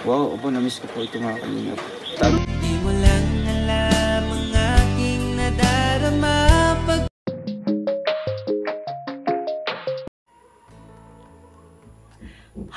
Wow, opo, na-miss ko po ito mga kalingap. Di mo lang alam ang aking nadarama pag...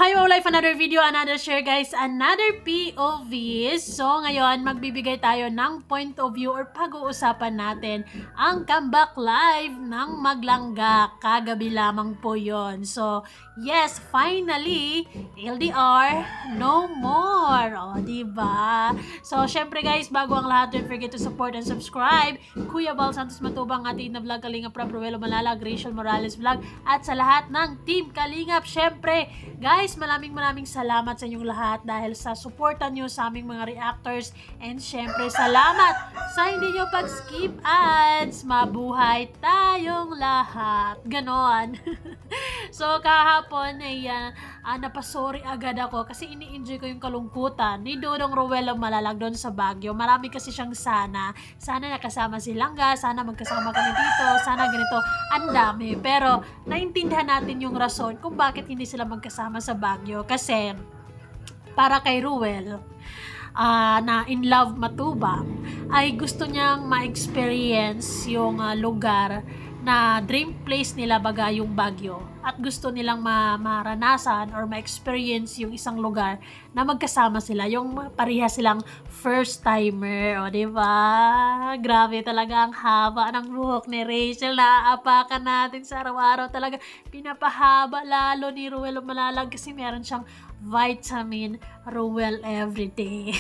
Hi all life, another video, another share guys, another POV. So ngayon magbibigay tayo ng point of view or pag-uusapan natin ang comeback live ng Maglangga. Kagabi lamang po yon. So yes, finally LDR no more. O diba? So syempre guys, bago ang lahat, don't forget to support and subscribe Kuya Bal Santos Matubang, ating na vlog Kalingap Rob Ruelo Malalag, Rachel Morales vlog, at sa lahat ng team Kalingap. Syempre guys, maraming salamat sa inyong lahat dahil sa suporta nyo sa aming mga reactors, and syempre salamat sa hindi nyo pag-skip ads. Mabuhay tayong lahat. Ganon. So kahapon ay napasori agad ako kasi ini-enjoy ko yung kalungkutan ni Dodong Ruelo Malalag doon sa Baguio. Marami kasi siyang sana nakasama si Langga, sana magkasama kami dito, sana ganito, ang dami. Pero naintindihan natin yung rason kung bakit hindi sila magkasama sa Baguio, kasi para kay Ruel na in love Matubang ay gusto niyang ma-experience yung lugar na dream place nila, baga yung Baguio, at gusto nilang maranasan or ma-experience yung isang lugar na magkasama sila, yung pareha silang first timer. O diba? Grabe talaga ang haba ng buhok ni Rachel. Naapakan natin sa araw-araw, talaga pinapahaba lalo ni Ruel Malalag kasi meron siyang vitamin Ruel everyday.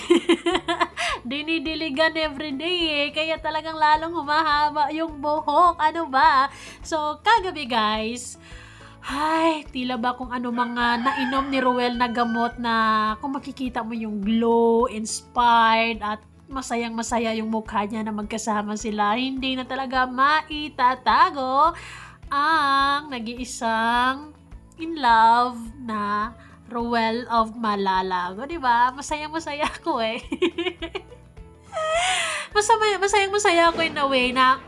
Dinidiligan everyday kaya talagang lalong humahaba yung buhok. Ano ba? So kagabi guys, ay, tila ba kung ano mga nainom ni Ruel na gamot, na kung makikita mo yung glow, inspired, at masayang-masaya yung mukha niya na magkasama sila. Hindi na talaga maitatago ang nag-iisang in love na Ruel of Malalag. O diba? Masayang-masaya ako eh. Masayang-masaya ako in a way na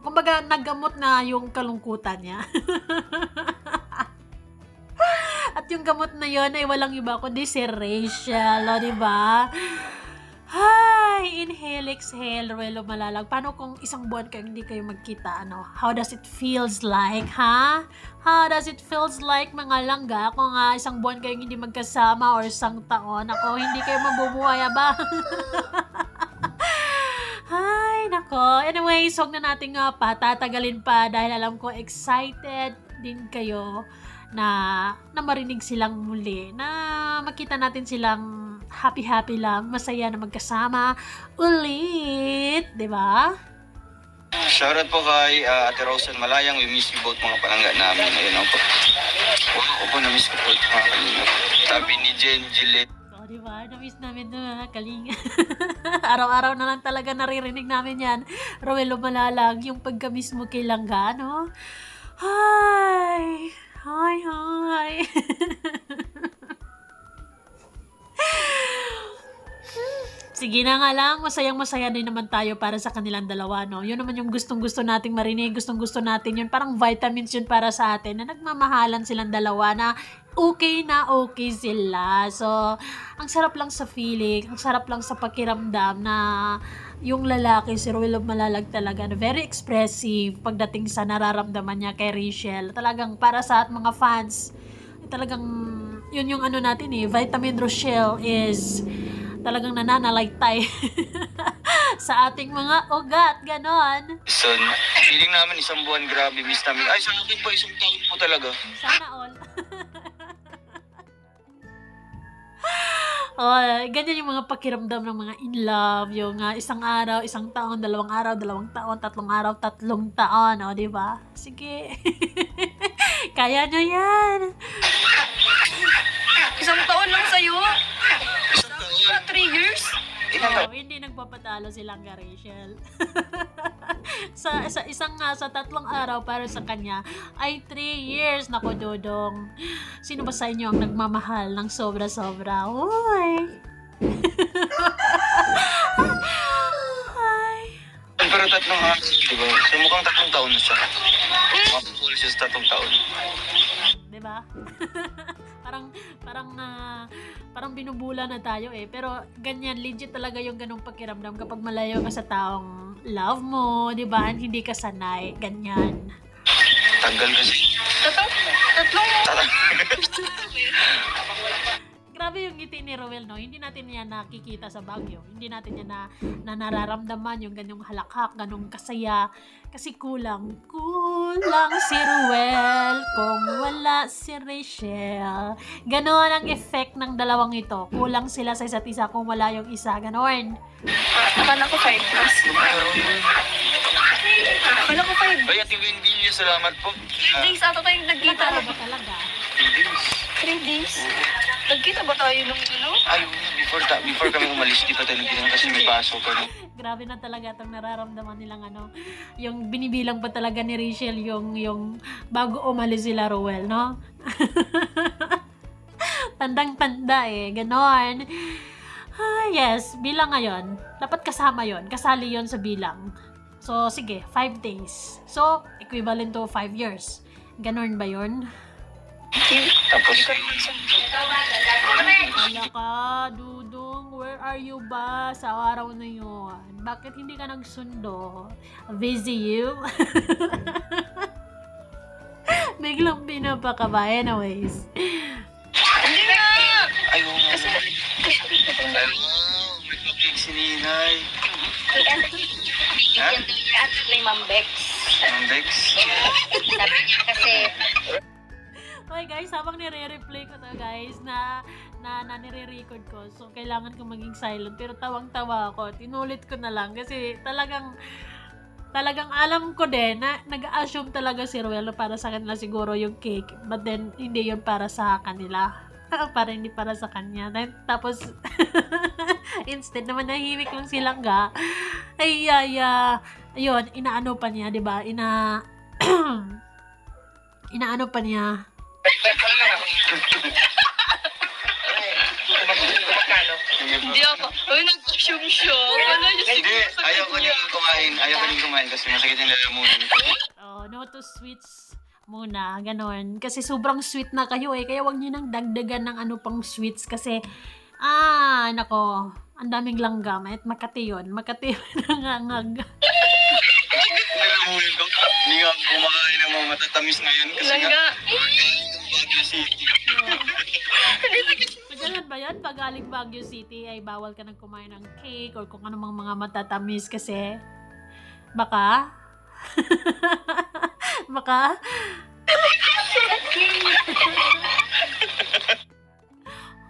kumbaga naggamot na yung kalungkutan niya. At yung gamot na yon ay walang iba kundi si Rachel, o diba? Hi! Inhale, exhale, Ruelo Malalag. Paano kung isang buwan kayo hindi kayo magkita? Ano? How does it feels like, ha? How does it feels like, mga langga, kung isang buwan kayong hindi magkasama or isang taon? Ako, hindi kayo mabubuhay, ba? Ay, nako. Anyways, huwag na natin patatagalin pa dahil alam ko excited din kayo na marinig silang muli, na makita natin silang happy lang, masaya na magkasama ulit, di ba? Shoutout po kay Ate Rosen Malayang. We miss you both, mga palangga namin. Ayun po. Wow, opo, na-miss ko po ito mga kalingap. Sabi ni Jen Gillette. So, di ba? Na-miss namin na Kalinga. Araw-araw na lang talaga naririnig namin yan. Ruel Malalag, yung pagka-miss mo kay Langga, no? Hi! Sige na nga lang, masayang-masaya din naman tayo para sa kanilang dalawa, no? Yun naman yung gustong-gusto nating marinig, gustong-gusto natin yun. Parang vitamins yun para sa atin, na nagmamahalan silang dalawa, na okay sila. So, ang sarap lang sa feeling, ang sarap lang sa pakiramdam na yung lalaki, si Ruel Malalag talaga, na very expressive pagdating sa nararamdaman niya kay Rachel. Talagang para sa mga fans, talagang yun yung ano natin vitamin Rochelle is talagang nananalaytay sa ating mga ugat, ganon. So, feeling namin isang buwan, grabe, miss namin. Ay, sa akin po, isang taon po talaga. Sana all. Oh, ganyan yung mga pakiramdam ng mga in love, yung isang araw, isang taon, dalawang taon, tatlong taon, o, diba? Sige. Kaya nyo yan. Isang taon lang sa'yo? Isang taon? 3 years? Hindi nagpapatalo silang Rachel. sa tatlong araw para sa kanya ay 3 years. Nako, Dodong. Sino ba sa inyo ang nagmamahal ng sobra-sobra? Uy! Pero 3 araw, diba? So, mukhang 3 taon na siya. Mapapuli siya sa 3 taon. Diba? parang binubula na tayo eh. Pero ganyan, legit talaga yung ganung pakiramdam kapag malayo ka sa taong love mo, di ba? Hindi ka sanay, ganyan. Tagal kasi. Tatlong Grabe yung ngiti ni Rowel, no? Hindi natin yan nakikita sa Baguio. Hindi natin yan na nararamdaman yung ganyong halakhak, ganong kasaya. Kasi kulang si Rowel kung wala si Rachel. Ganon ang effect ng dalawang ito. Kulang sila sa isa't isa kung wala yung isa. Ganon. Akala ko 5 days. Akala ko 5 Ay, Ate Wendy, salamat po. 3 days ata tayong nagkita. Nakara ba talaga? 3 days? Nagkita ba tayo nung ano? Ay, before kami umalis, di pa tayo nagkita kasi may pasok kami. Grabe na talaga itong nararamdaman nilang ano, yung binibilang pa talaga ni Rachel yung bago umalis sila Rowel, no? Tandang-tanda eh, ganon. Yes, bilang ngayon. Dapat kasama yon, kasali yon sa bilang. So, sige, 5 days. So, equivalent to 5 years. Ganon ba yon? Tapos, Wala ka, Dudong. Where are you ba sa araw na yun? Bakit hindi ka nagsundo? Busy you? Biglang pinapaka ba? Anyways. Hindi na! ayaw nga. Ayaw, may cupcake si Ninay. Bigyan daw niya at may Mambex. Ang Bex. Sabi niya kasi, Okay guys, habang nire-replay ko to guys, na nire-record ko, so kailangan ko maging silent, pero tawang-tawa ako, tinulit ko na lang, kasi talagang alam ko din, na nag-assume talaga si Rowel para sa kanila siguro yung cake, but then, hindi yun para sa kanila, para hindi para sa kanya, tapos, instead naman nahimik lang silang ga, ayun, inaano pa niya, diba, inaano pa niya, hindi ako. Uy, nag-assume siya. Wala niya Hindi, siguro. ayaw ko din kumain kasi masakit yung lalamunan ko. Oh, no to sweets muna, ganon. Kasi sobrang sweet na kayo eh, kaya wag niyo nang dagdagan ng ano pang sweets kasi, nako, ang daming langgam at Makati yun nangangag. Lalamunan ko, hindi nga ako kumakain ng mga matatamis ngayon kasi nga, Langga. magaling ng Baguio City. Ganyan ba yan? Pag galing Baguio City ay bawal ka nang kumain ng cake or kung anumang mga matatamis kasi baka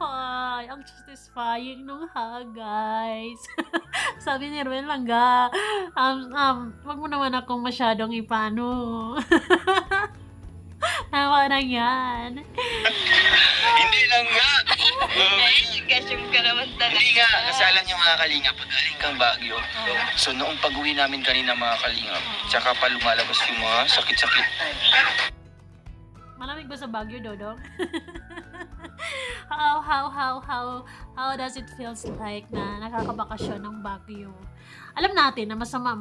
Ay, ang satisfying nung guys. Sabi ni Ruel Langga, wag mo naman akong masyadong ipano. Tawa na yan. Hindi lang nga. Nag-assume ka naman talaga. Hindi nga, kasi alam niyo mga kalingap, pag galing kang Baguio, so noong pag-uwi namin kanina mga kalingap, tsaka pa lumalabas yung mga sakit-sakit. Malamig ba sa Baguio, Dodong? How does it feels like na nakakabakasyon ng Baguio? Alam natin na masama,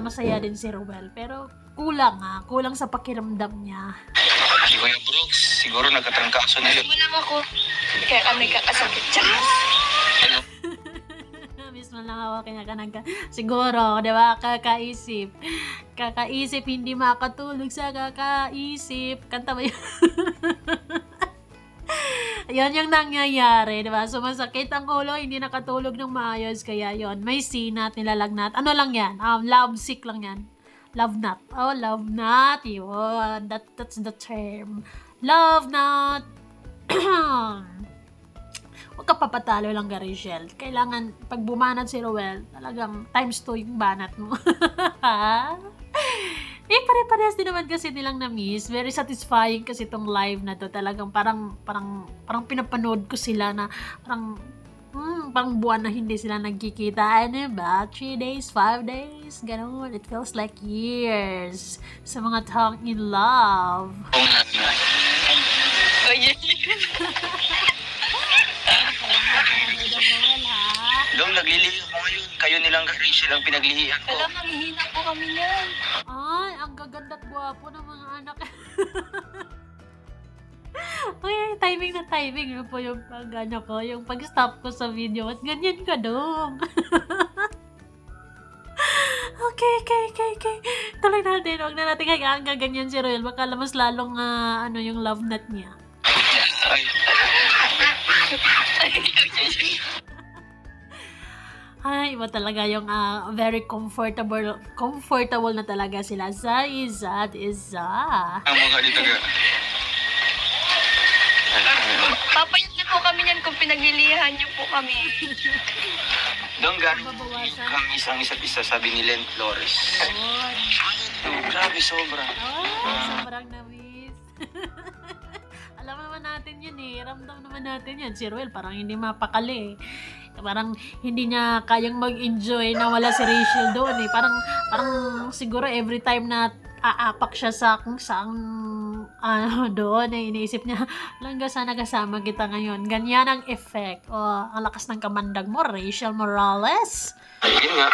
masaya din si Rowel, pero kulang sa pakiramdam niya. Si Kuya Brooks, siguro nagkatrangkaso na yun. Mo lang ako. Kaya kami kakasakit siya. Ano? Mismo lang ako siguro, di ba, kakaisip, hindi makatulog sa kakaisip. Kanta ba yun? Yan yung nangyayari, di ba? Sumasakit ang ulo, hindi nakatulog ng maayos, kaya yon may sinat, nilalagnat. Ano lang yan? Love sick lang yan. Love knot. Oh, love knot. Yun. That's the term. Love knot. Huwag ka papatalo lang ka, Rachel. Kailangan, pag bumanat si Rowel, talagang times 2 yung banat mo. Pare-parehas din naman kasi nilang na-miss. Very satisfying kasi itong live na to. Talagang parang pinapanood ko sila na parang buwan na hindi sila nagkikita. Ano ba? 3 days, 5 days, ganoon. It feels like years sa mga taong in love. Dong, naglilihi ako ngayon. Kayo nilang Rachel ang pinaglihian ko. Alam, manghihina po kami niyan. Ay, ang gaganda at gwapo ng mga anak. Ay, timing na timing. Yun po yung pag-ano ko, yung pag-stop ko sa video. At ganyan ka dong. Okay. Tuloy natin. Huwag na natin hayaan ganyan si Roel. Baka mas lalong ano yung love nut niya. Ay. Ay, iba talaga yung very comfortable na talaga sila sa isa't isa. Ang mga dito ka. Papayat na po kami yan kung pinaglilihan niyo po kami. Doon galing Mababawasan. kami isang isa't isa, sabi ni Len Flores. Ayun. Grabe, sobra. Sobrang na-miss. Alam naman natin yun eh. Ramdam naman natin yan. Si Ruel parang hindi mapakali eh. Parang hindi niya kayang mag-enjoy na wala si Rachel doon eh. Parang siguro every time na aapak siya sa kung saan doon eh, iniisip niya, langga sana kasama kita ngayon. Ganyan ang effect. Ang lakas ng kamandag mo, Rachel Morales. Yun nga.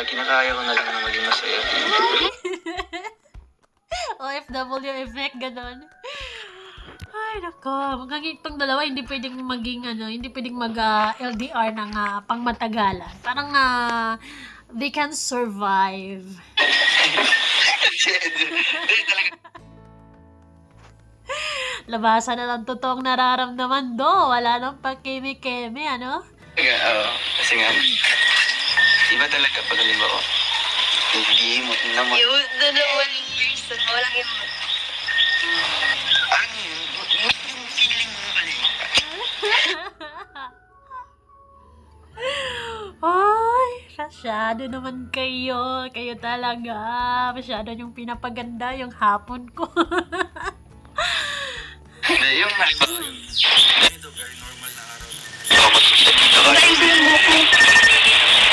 Kinakaya ko na lang na maging masaya. OFW effect, ganon. Ay, nako. Mukhang itong dalawa, hindi pwedeng maging, hindi pwedeng mag-LDR ng pangmatagalan. Parang, they can survive. Labasan na lang totoong nararamdaman do. Wala nang pagkeme-keme, ano? Oo. Kasi nga, iba talaga pag halimbawa, hindi mo naman. Yung dalawang person, walang yung... Ano yun? Yung feeling mo kanina. Ay, masyado naman kayo. Kayo talaga. Masyado yung pinapaganda yung hapon ko. Hindi, yung halimbawa, ito, very normal na araw.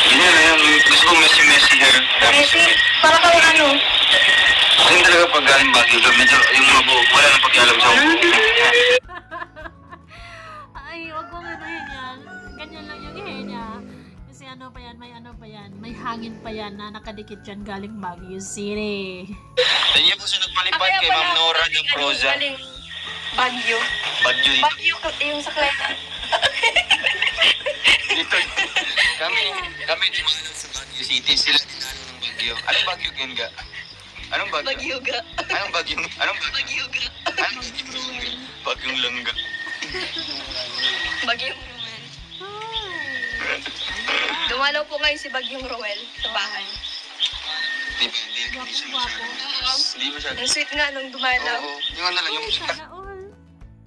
Yun na yun. Gusto ko messy hair. Messi, para kami ano? Yung talaga pag galing Baguio, medyo yung mga buhok, wala nang pakialam sa buhok. Ay, wag mong anuhin yan. Ganyan lang yung hair niya. Kasi may hangin pa yan na nakadikit dyan galing Baguio City. Ganyan po siya nagpalipad kay Ma'am Nora ng Proza. Bagyo. Bagyo dito. Bagyo yung sa kleta. Dito. Kami dumanan sa Baguio City. Sila dinalo ng Bagyo. Anong Bagyo yun ga? Anong Bagyo? Bagyoga. Anong Bagyo? Anong Bagyo? Bagyoga. Anong Bagyong Langga? Bagyong Roel. Dumalaw po ngayon si Bagyong Roel sa bahay. Hindi masyado. Ang sweet nga nung dumalaw. Oo. Yung ano lang, yung Sana all.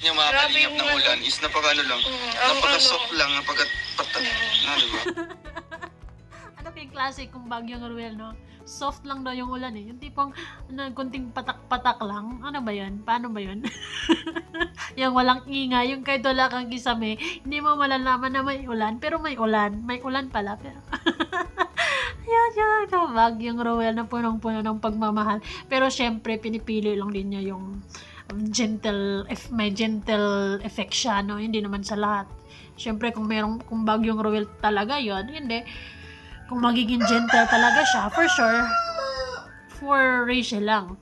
yung mga Grabe kalingap yung ng ano. ulan is napaka-ano lang. Napaka-soft lang, napaka-patak. Diba? Ano kayong klase kung Bagyong Ruel, no? Soft lang daw yung ulan eh. Yung tipong kunting patak-patak lang. Ano ba yun? Paano ba yun? Yung walang ingay, yung kahit wala kang kisame, hindi mo malalaman na may ulan, pero may ulan. May ulan pala. Pero yan. Bagyong Ruel na punong-puno ng pagmamahal. Pero syempre, pinipili lang din niya yung may gentle effect siya, no? Hindi naman sa lahat. Syempre, kung Bagyong Ruel talaga yon, hindi. Kung magiging gentle talaga siya, for sure, for Rachel lang.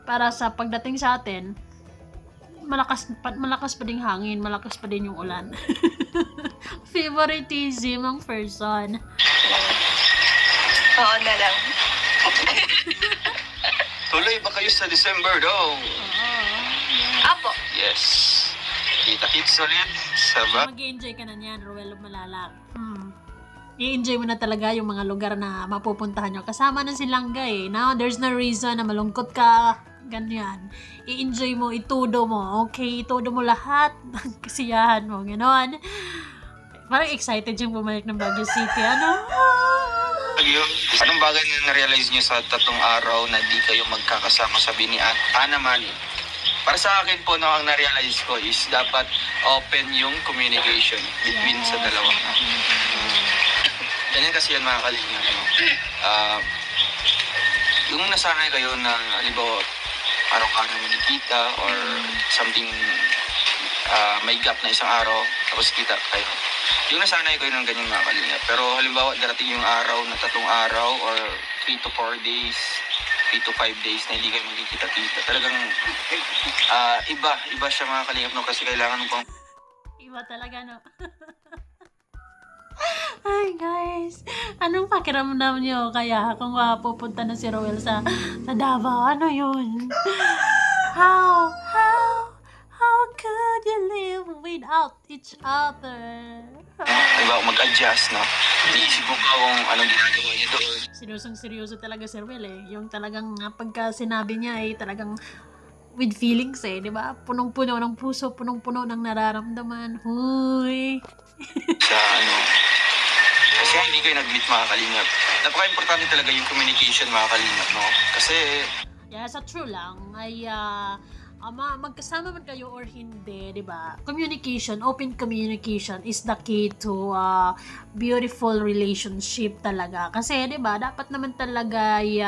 Para sa pagdating sa atin, malakas pa ding hangin, malakas pa din yung ulan. Favoritism ang person. Oo na lang. Tuloy ba kayo sa December daw? Apo. Yes. Kita-kits ulit sa Mag-i-enjoy ka na niyan, Ruel Malalak. I-enjoy mo na talaga yung mga lugar na mapupuntahan nyo. Kasama na si Langga eh. Now, there's no reason na malungkot ka. Ganyan. I-enjoy mo, itudo mo. Okay, itudo mo lahat. Kasiyahan mo. Ganon. Parang excited yung bumalik ng Baguio City. Ano? Anong bagay na na-realize nyo sa 3 araw na di kayo magkakasama, sabi ni Ana Mani? Para sa akin po, ang na-realize ko is dapat open yung communication between sa dalawa. Ganyan kasi yan mga kalingap. Yung nasanay kayo na, halimbawa, araw-araw nakikita or something, may gap na isang araw, tapos kita kayo. Yung nasanay kayo ng ganyan mga kalingap. Pero halimbawa, darating yung araw na 3 araw or 3 to 4 days, 3 to 5 days na hindi kayo magkikita-kita. Talagang iba siya mga kalingap, no? Kasi kailangan mo pang Iba talaga, no? Ay, guys. Anong pakiramdam nyo kaya kung pupunta na si Roel sa Davao? Ano yun? How could you live without each other? diba, mag-adjust, no? Iisip mo pa kung anong ginagawa niya doon. Seryoso talaga si Roel eh. Yung talagang pagka sinabi niya ay talagang with feelings eh, di ba? Punong-puno ng puso, punong-puno ng nararamdaman. Huy! Sa kasi hindi kayo nag-meet mga kalingap. Napaka-importante talaga yung communication mga kalingap, no? Kasi Yeah, sa true lang ay magkasama man kayo or hindi, 'di ba? Communication, open communication is the key to beautiful relationship talaga. Kasi 'di ba, dapat naman talaga ay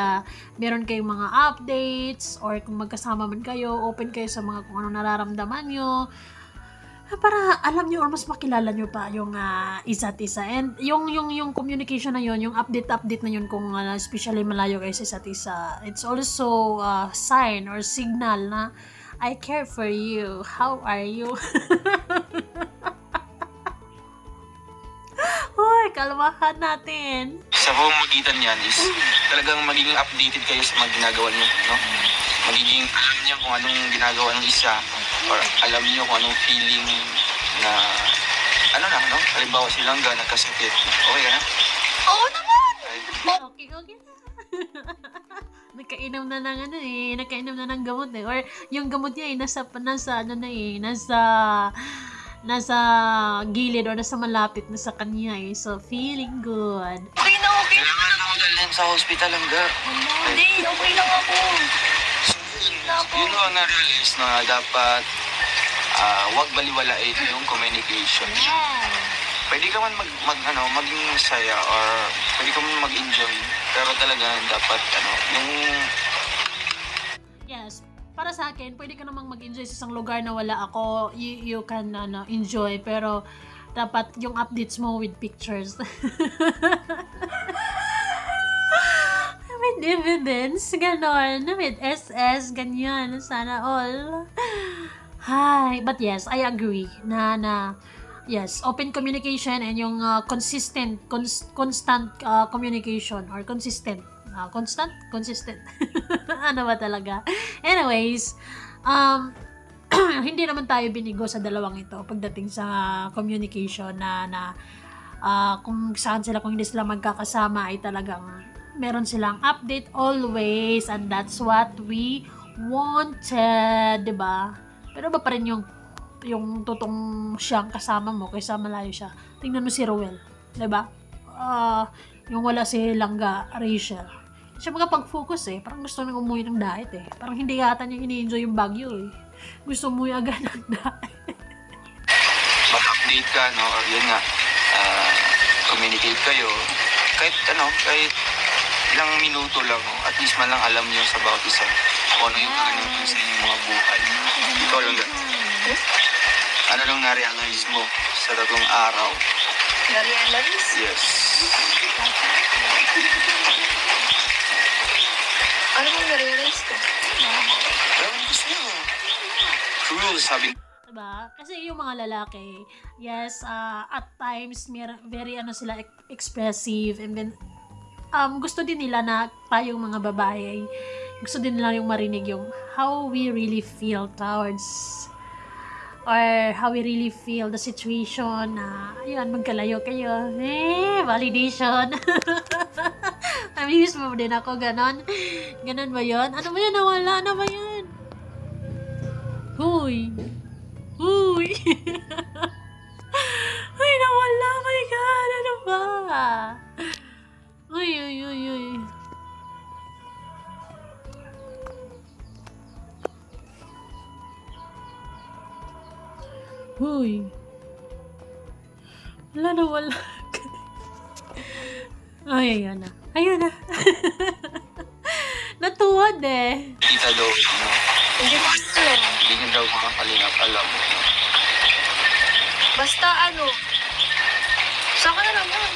meron kayong mga updates or kung magkasama man kayo, open kayo sa mga kung ano nararamdaman nyo. Para alam nyo or mas makilala nyo pa yung isa't isa. And yung communication na yun, yung update na yun kung especially malayo kayo sa isa't isa, it's also sign or signal na I care for you. How are you? Hoy, kalmahan natin. sa pamamagitan niyan is talagang magiging updated kayo sa mga ginagawa niyo, no? Magiging alam niyo kung anong ginagawa ng isa or alam niyo kung anong feeling na no? Halimbawa si Langga nagkasakit. Okay ka na? Oo naman! Okay. Nakainom na ng gamot eh. Or yung gamot niya nasa gilid or nasa malapit na sa kanya eh. So, feeling good. Okay na. Kailangan na ako dalhin sa hospital, Langga. Hindi, okay lang ako. Yun ang na-realize na dapat wag baliwalain yung communication. Pwede ka man maging masaya or pwede ka man mag-enjoy. Pero talaga dapat yung Yes. Para sa akin, pwede ka namang mag-enjoy sa isang lugar na wala ako. You can enjoy. Pero dapat yung updates mo with pictures. With evidence, ganon. With SS, ganyan. Sana all. Hi. But yes, I agree na yes, open communication and yung constant communication or consistent. Consistent. Ano ba talaga? Anyways, hindi naman tayo binigo sa dalawang ito pagdating sa communication na kung saan sila, kung hindi sila magkakasama ay talagang meron silang update always, and that's what we wanted, diba? Pero ba pa rin yung totoong siyang kasama mo kaysa malayo siya? Tingnan mo si Roel, diba? Yung wala si Langga, Rachel. Siya pag-focus eh. Parang gusto nang umuwi ng diet eh. Parang hindi yata niya ini-enjoy yung Baguio eh. Gusto umuwi agad ng diet. mag-update ka, no? Or yun nga, communicate kayo. Kahit ilang minuto lang, no? At least man lang alam niyo sa bawat isa kung ano yung kanilang sa inyong mga buhay. Ikaw lang ano lang na-realize mo sa tatlong araw? Na-realize? Yes. Ano mo na-realize ko? Pero gusto niyo. True, sabi Diba? Kasi yung mga lalaki, yes, at times, very sila expressive, and then, gusto din nila na tayong mga babae, gusto din nila yung marinig yung how we really feel towards or how we really feel the situation na, ayun, magkalayo kayo. Validation. Amuse mo din ako, ganon. Ganon ba yun? Ano ba yun? Nawala na ba yun? Huy. Ay, nawala. Oh my God. Ano ba? Uy. Huy. Wala. Ay, ayan na. Natuwad eh. kita daw, no? Hindi gusto. Hindi niyo daw mga kalingap alam. Basta saka na naman.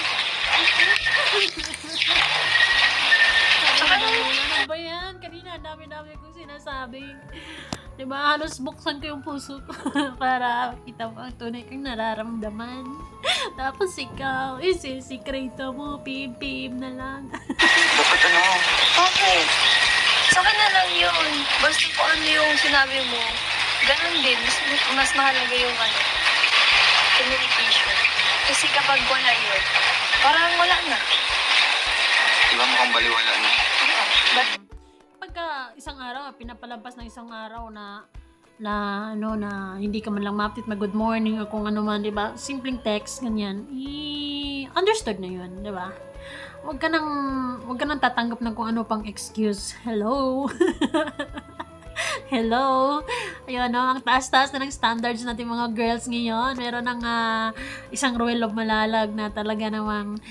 Saka Ano ba yan? Kanina, ang dami-dami kong sinasabi. Diba, halos buksan ko yung puso ko para kita mo ang tunay kang nararamdaman. Tapos ikaw, isisikreto mo, pim-pim na lang. Dapat ano, okay. Sa akin na lang yun. Basta kung ano yung sinabi mo, ganun din. Mas mahalaga yung communication. Kasi kapag wala yun, parang wala na. di ba mukhang baliwala na? But, Pagka isang araw, pinapalampas ng isang araw na hindi ka man lang ma-update, mag-good morning o kung ano man, di ba? Simpleng text, ganyan. Understood na yun, di ba? Huwag ka nang tatanggap ng kung ano pang excuse. Hello? Hello? Ayun, no? Ang taas-taas na ng standards natin mga girls ngayon. Meron ng isang Ruel of Malalag na talaga namang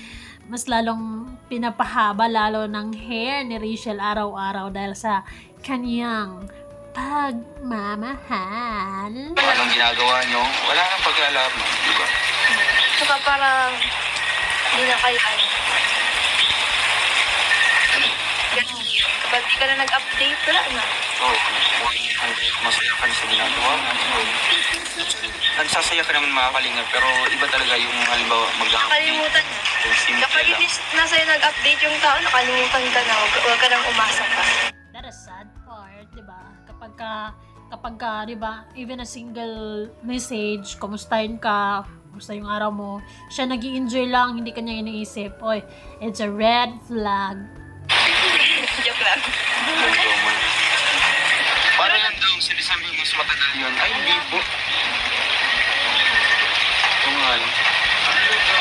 mas lalong pinapahaba lalo ng hair ni Rachel araw-araw dahil sa kanyang pagmamahal. Anong ginagawa nyo? Wala nang pag-aalaman, di ba? saka parang hindi na kayo ganun yun. Kapag di ka na nag-update, wala na. Oo, masaya ka na sa ginagawa. Nagsasaya ka naman mga kalingap, pero iba talaga yung halimbawa Nakalimutan na. Yung simple Kapag lang. hindi na sa'yo nag-update yung tao, nakalimutan ka na. Huwag ka nang umasa pa. That is sad part, di ba? Kapag ka, di ba, even a single message, kumustahin ka, kumusta yung araw mo, siya nag-i-enjoy lang, hindi kanya iniisip, oy, it's a red flag. Joke lang. Parang lang daw, sinasabi mas matagal yun. Ay, hindi po. Kung ano.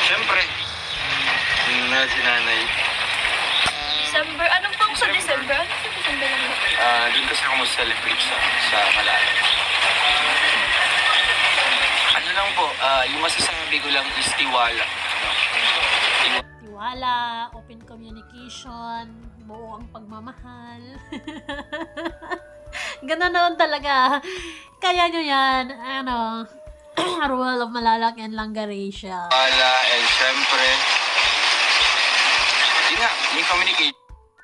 Siyempre, yun na si nanay. December, anong pang sa December? Ano sa December lang? Doon kasi ako mag-celebrate sa Malala. Ano lang po, yung masasabi ko lang is tiwala. No? Tiwala, open communication, buo ang pagmamahal. Ganun naman talaga. Kaya nyo yan, Ruel of Malalag and Langaresia. Tiwala, and syempre, yun nga, yung communicate.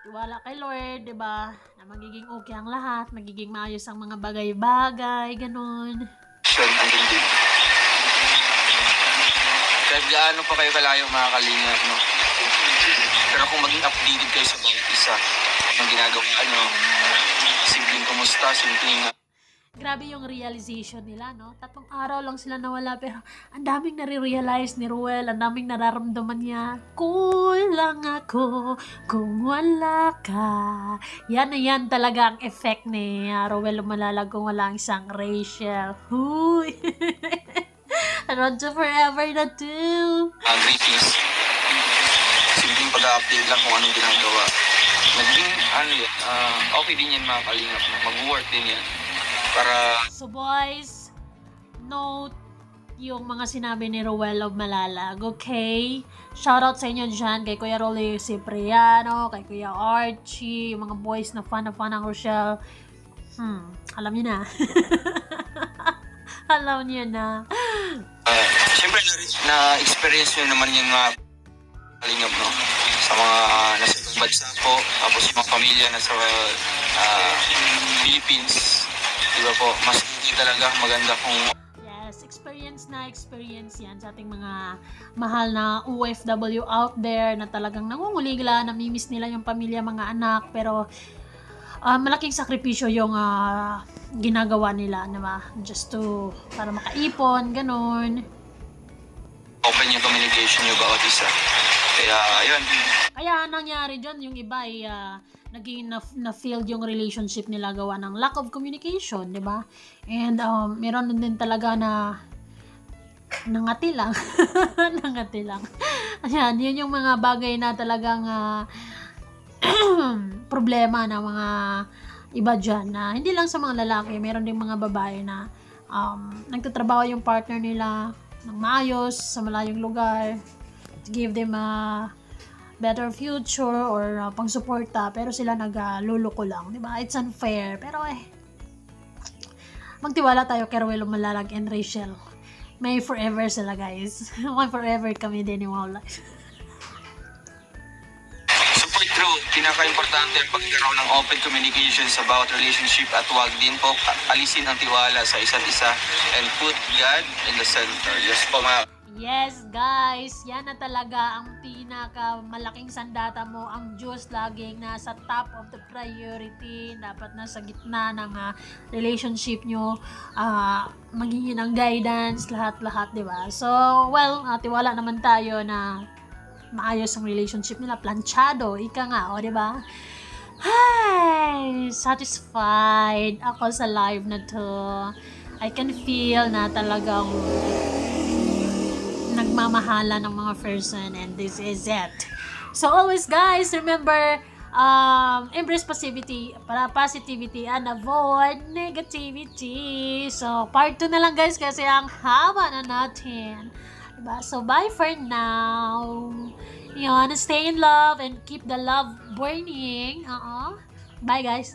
Tiwala kay Lord, di ba? Na magiging okay ang lahat, magiging maayos ang mga bagay-bagay, ganun. Andun din. Kahit gaano pa kayo kalayo mga kalingap, no? Pero kung maging updated kayo sa bawat isa, ang ginagawa, simpleng kumusta, simpleng Grabe yung realization nila, no? 3 araw lang sila nawala, pero ang daming nare-realize ni Ruel, ang daming nararamdaman niya. Kulang ako kung wala ka. Yan na yan talaga ang effect ni Ruel Malalag kung wala ang isang Rachel. Huy! Road to forever na too. greetings. Simpleng pag-update lang kung anong ginagawa. Naging, okay din yan mga kalingap. Mag-work din yan. Para So boys, note yung mga sinabi ni Ruel of Malalag, okay? Shoutout sa inyo dyan kay Kuya Rolly Cipriano, kay Kuya Archie, yung mga boys na fan ng Rochelle. Alam niyo na. Alam niyo na. siyempre na-experience nyo naman yung mga kalingap, no? Sa mga nasa ibang bansa po, tapos yung mga pamilya nasa Philippines. Diba po, mas talaga maganda kung Yes, experience yan sa ating mga mahal na OFW out there na talagang nangunguligla, namimiss nila yung pamilya, mga anak, pero malaking sakripisyo yung ginagawa nila, diba? Just para makaipon, ganun. open yung communication nyo bawat isa. Kaya, ayun. Kaya nangyari dyan, yung iba ay naging na-failed yung relationship nila gawa ng lack of communication, di ba? And meron din talaga na nangati lang. Nangati lang. Ayan, yun yung mga bagay na talagang problema ng mga iba dyan. Na hindi lang sa mga lalaki, meron din mga babae na nagtatrabaho yung partner nila ng maayos sa malayong lugar to give them a better future or pang-suporta, pero sila nagluluko lang, di ba? It's unfair, pero magtiwala tayo kay Ruel Malalag and Rachel. May forever sila, guys. May forever kami din in our life. Support through pinaka-importante ang pagkakaroon ng open communication sa bawat relationship at huwag din po alisin ang tiwala sa isa't isa and put God in the center. Yes po mga Yes, guys, yan na talaga ang pinaka-malaking sandata mo. Ang Diyos laging nasa top of the priority. Dapat nasa gitna ng relationship nyo. Magiging ang guidance, lahat-lahat, di ba? So, well, tiwala naman tayo na maayos ang relationship nila. Planchado, ika nga, o, di ba? Hi! Satisfied ako sa live na to. I can feel na talagang nagmamahala ng mga person, and this is it. So always guys, remember, embrace positivity and avoid negativity. So part 2 na lang guys kasi ang haba na natin, diba? So bye for now. Yun, stay in love and keep the love burning. Bye guys.